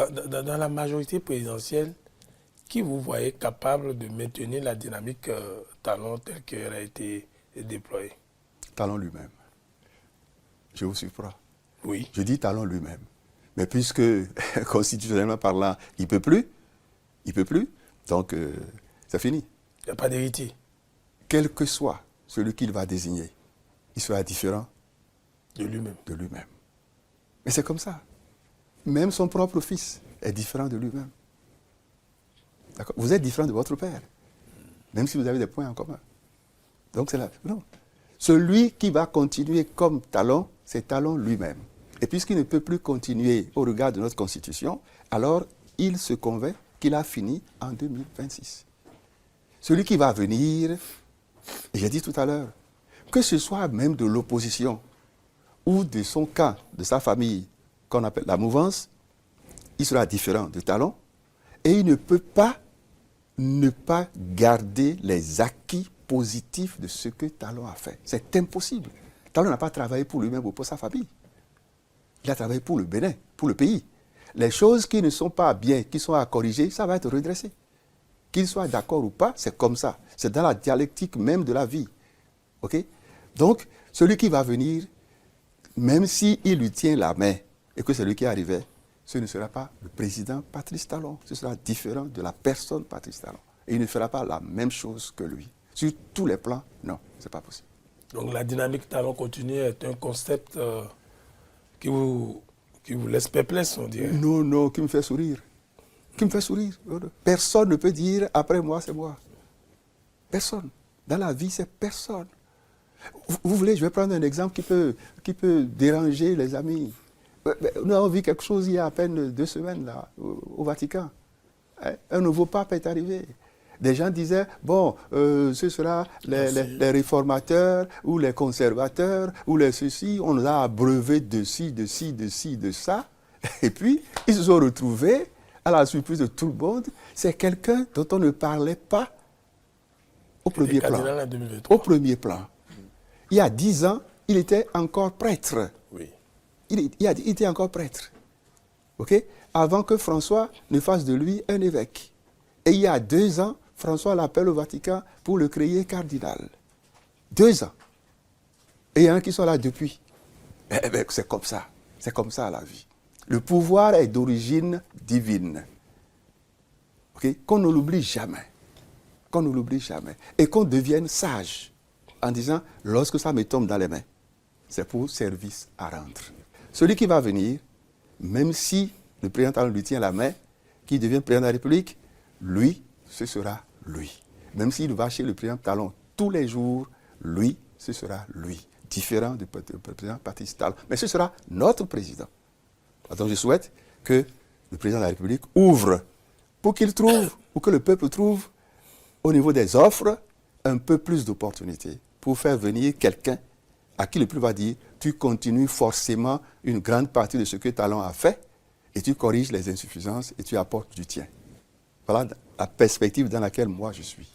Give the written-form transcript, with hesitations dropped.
dans la majorité présidentielle, qui vous voyez capable de maintenir la dynamique Talon telle qu'elle a été déployée? Talon lui-même. Je vous surprends. Oui. Je dis Talon lui-même. Mais puisque, constitutionnellement parlant, il ne peut plus, donc c'est fini. Il n'y a pas d'héritier. Quel que soit celui qu'il va désigner, il sera différent de lui-même. Mais c'est comme ça. Même son propre fils est différent de lui-même. D'accord? Vous êtes différent de votre père, même si vous avez des points en commun. Donc c'est là. Non. Celui qui va continuer comme Talon, c'est Talon lui-même. Et puisqu'il ne peut plus continuer au regard de notre Constitution, alors il se convainc qu'il a fini en 2026. Celui qui va venir, et j'ai dit tout à l'heure, que ce soit même de l'opposition ou de son camp, de sa famille, qu'on appelle la mouvance, il sera différent de Talon et il ne peut pas ne pas garder les acquis positifs de ce que Talon a fait. C'est impossible. Talon n'a pas travaillé pour lui-même ou pour sa famille. Il a travaillé pour le Bénin, pour le pays. Les choses qui ne sont pas bien, qui sont à corriger, ça va être redressé. Qu'il soit d'accord ou pas, c'est comme ça. C'est dans la dialectique même de la vie. OK? Donc, celui qui va venir, même s'il lui tient la main et que c'est lui qui arrivait, ce ne sera pas le président Patrice Talon. Ce sera différent de la personne Patrice Talon. Et il ne fera pas la même chose que lui. Sur tous les plans, non, ce n'est pas possible. Donc la dynamique Talon continue est un concept qui vous laisse perplexe, on dirait. Non, qui me fait sourire. Qui me fait sourire. Personne ne peut dire « après moi, c'est moi ». Personne. Dans la vie, c'est personne. Vous voulez, je vais prendre un exemple qui peut déranger les amis. Nous avons vu quelque chose il y a à peine 2 semaines là, au Vatican. Un nouveau pape est arrivé. Des gens disaient, bon, ce sera les réformateurs ou les conservateurs ou les ceci, on nous a abreuvé de ci, de ça. Et puis, ils se sont retrouvés, à la surprise de tout le monde, c'est quelqu'un dont on ne parlait pas au premier plan. Au premier plan. Il y a 10 ans, il était encore prêtre. Oui. Il était encore prêtre. OK? Avant que François ne fasse de lui un évêque. Et il y a 2 ans, François l'appelle au Vatican pour le créer cardinal. 2 ans. Et il y en a qui sont là depuis. C'est comme ça. C'est comme ça la vie. Le pouvoir est d'origine divine. Okay? Qu'on ne l'oublie jamais. Qu'on ne l'oublie jamais. Et qu'on devienne sage en disant, lorsque ça me tombe dans les mains, c'est pour service à rendre. Celui qui va venir, même si le président Talon lui tient la main, qui devient président de la République, lui, ce sera lui. Même s'il va chez le président Talon tous les jours, lui, ce sera lui. Différent du président Patrice Talon. Mais ce sera notre président. Donc je souhaite que le président de la République ouvre pour qu'il trouve, ou que le peuple trouve, au niveau des offres, un peu plus d'opportunités pour faire venir quelqu'un à qui le peuple va dire, tu continues forcément une grande partie de ce que Talon a fait et tu corriges les insuffisances et tu apportes du tien. Voilà la perspective dans laquelle moi je suis.